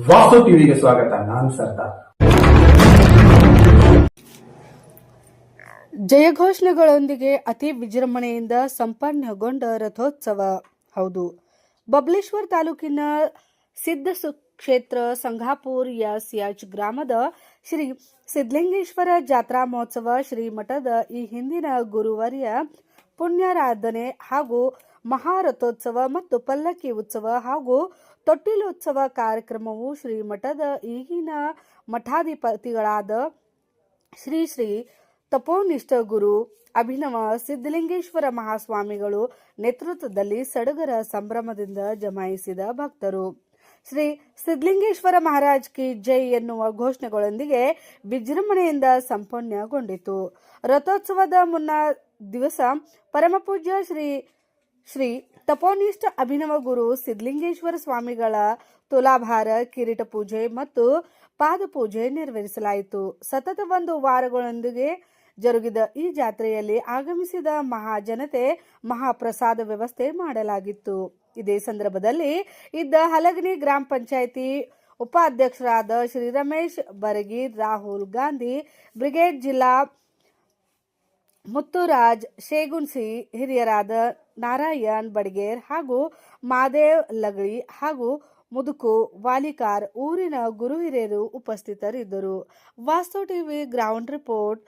ವಾಸ್ತು ಟಿವಿಗೆ ಸ್ವಾಗತ. ನಾನು ಸರ್ದಾರ್. ಜಯಘೋಷಣೆಗಳೊಂದಿಗೆ ಅತಿ ವಿಜೃಂಭಣೆಯಿಂದ ಸಂಪನ್ನಗೊಂಡ ರಥೋತ್ಸವ. ಹೌದು, ಬಬಲೇಶ್ವರ ತಾಲೂಕಿನ ಸಿದ್ಧ ಕ್ಷೇತ್ರ ಸಂಘಾಪುರ್ ಯಾಚ್ ಗ್ರಾಮದ ಶ್ರೀ ಸಿದ್ಧಲಿಂಗೇಶ್ವರ ಜಾತ್ರಾ ಮಹೋತ್ಸವ ಶ್ರೀ ಮಠದ ಈ ಹಿಂದಿನ ಗುರುವರ್ಯ ಪುಣ್ಯಾರಾಧನೆ ಹಾಗೂ ಮಹಾರಥೋತ್ಸವ ಮತ್ತು ಪಲ್ಲಕ್ಕಿ ಉತ್ಸವ ಹಾಗೂ ತೊಟ್ಟಿಲೋತ್ಸವ ಕಾರ್ಯಕ್ರಮವು ಶ್ರೀ ಮಠದ ಈಗಿನ ಮಠಾಧಿಪತಿಗಳಾದ ಶ್ರೀ ಶ್ರೀ ತಪೋನಿಷ್ಠ ಗುರು ಅಭಿನವ ಸಿದ್ಧಲಿಂಗೇಶ್ವರ ಮಹಾಸ್ವಾಮಿಗಳು ನೇತೃತ್ವದಲ್ಲಿ ಸಡಗರ ಸಂಭ್ರಮದಿಂದ ಜಮಾಯಿಸಿದ ಭಕ್ತರು. ಶ್ರೀ ಸಿದ್ಧಲಿಂಗೇಶ್ವರ ಮಹಾರಾಜ್ ಕಿ ಜೈ ಎನ್ನುವ ಘೋಷಣೆಗಳೊಂದಿಗೆ ವಿಜೃಂಭಣೆಯಿಂದ ಸಂಪನ್ನಗೊಂಡಿತು. ರಥೋತ್ಸವದ ಮುನ್ನ ದಿವಸ ಪರಮಪೂಜ್ಯ ಶ್ರೀ ತಪೋನಿಷ್ಠ ಅಭಿನವ ಗುರು ಸಿದ್ಧಲಿಂಗೇಶ್ವರ ಸ್ವಾಮಿಗಳ ತುಲಾಭಾರ, ಕಿರೀಟ ಪೂಜೆ ಮತ್ತು ಪಾದಪೂಜೆ ನೆರವೇರಿಸಲಾಯಿತು. ಸತತ 1 ವಾರಗಳೊಂದಿಗೆ ಜರುಗಿದ ಈ ಜಾತ್ರೆಯಲ್ಲಿ ಆಗಮಿಸಿದ ಮಹಾಜನತೆ ಮಹಾಪ್ರಸಾದ ವ್ಯವಸ್ಥೆ ಮಾಡಲಾಗಿತ್ತು. ಇದೇ ಸಂದರ್ಭದಲ್ಲಿ ಇದ್ದ ಹಲಗನಿ ಗ್ರಾಮ ಪಂಚಾಯಿತಿ ಉಪಾಧ್ಯಕ್ಷರಾದ ಶ್ರೀ ರಮೇಶ್ ಬರಗೀರ್, ರಾಹುಲ್ ಗಾಂಧಿ ಬ್ರಿಗೇಡ್, ಜಿಲ್ಲಾ ಮುತ್ತುರಾಜ್ ಶೇಗುನ್ಸಿ, ಹಿರಿಯರಾದ ನಾರಾಯಣ್ ಬಡಗೇರ್ ಹಾಗೂ ಮಾದೇವ್ ಲಗಳಿ ಹಾಗೂ ಮುದುಕು ವಾಲಿಕಾರ್ ಊರಿನ ಗುರು ಹಿರಿಯರು ಉಪಸ್ಥಿತರಿದ್ದರು. ವಾಸ್ತು ಟಿವಿ ಗ್ರೌಂಡ್ ರಿಪೋರ್ಟ್.